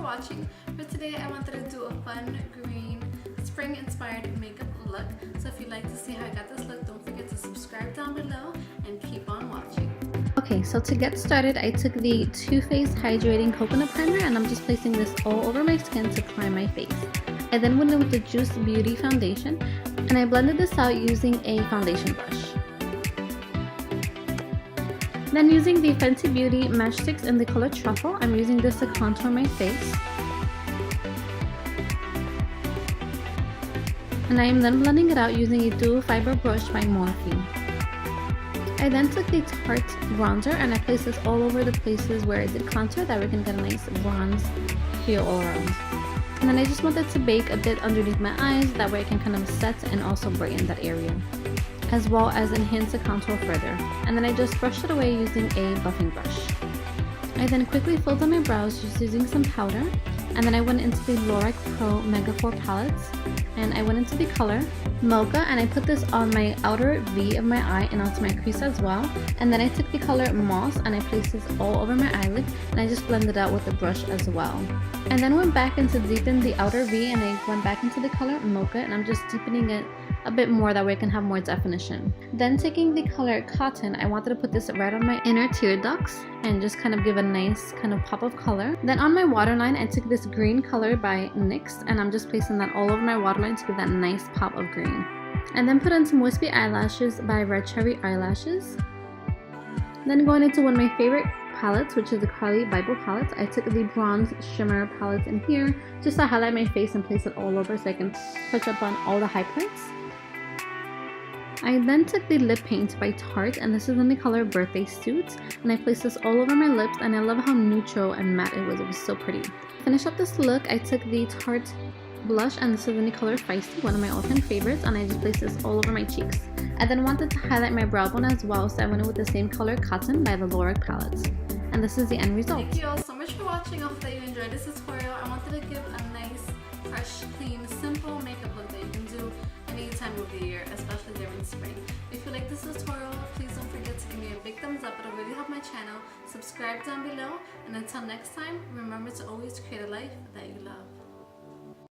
for watching. For today, I wanted to do a fun green spring inspired makeup look. So if you'd like to see how I got this look, don't forget to subscribe down below and keep on watching. Okay, so to get started, I took the Too Faced Hydrating Coconut Primer and I'm just placing this all over my skin to prime my face. I then went in with the Juice Beauty Foundation and I blended this out using a foundation brush. Then using the Fenty Beauty Matchstix in the color Truffle, I'm using this to contour my face. And I am then blending it out using a dual fiber brush by Morphe. I then took the Tarte bronzer and I placed this all over the places where I did contour, that we can get a nice bronze feel all around. And then I just wanted to bake a bit underneath my eyes, that way I can kind of set and also brighten that area, as well as enhance the contour further. And then I just brushed it away using a buffing brush. I then quickly filled in my brows just using some powder, and then I went into the Lorac Pro Mega 4 palettes, and I went into the color Mocha, and I put this on my outer V of my eye and onto my crease as well. And then I took the color Moss and I placed this all over my eyelid, and I just blended out with the brush as well. And then went back into deepen the outer V, and I went back into the color Mocha, and I'm just deepening it a bit more, that way I can have more definition. Then taking the color Cotton, I wanted to put this right on my inner tear ducts and just kind of give a nice kind of pop of color. Then on my waterline, I took this green color by NYX and I'm just placing that all over my waterline to give that nice pop of green. And then put on some wispy eyelashes by Red Cherry Eyelashes. Then going into one of my favorite palettes, which is the Carli Bybel palette, I took the bronze shimmer palette in here just to highlight my face and place it all over so I can touch up on all the high points. I then took the lip paint by Tarte, and this is in the color Birthday Suit, and I placed this all over my lips, and I love how neutral and matte it was so pretty. To finish up this look, I took the Tarte blush, and this is in the color Feisty, one of my all-time favorites, and I just placed this all over my cheeks. I then wanted to highlight my brow bone as well, so I went in with the same color Cotton by the Lorac palette. And this is the end result. Thank you all so much for watching. I hope that you enjoyed this tutorial. I wanted to give a nice, fresh, clean, simple makeup look that you can do any time of the year, especially during spring. If you like this tutorial, please don't forget to give me a big thumbs up. It'll really help my channel. Subscribe down below, and until next time, remember to always create a life that you love.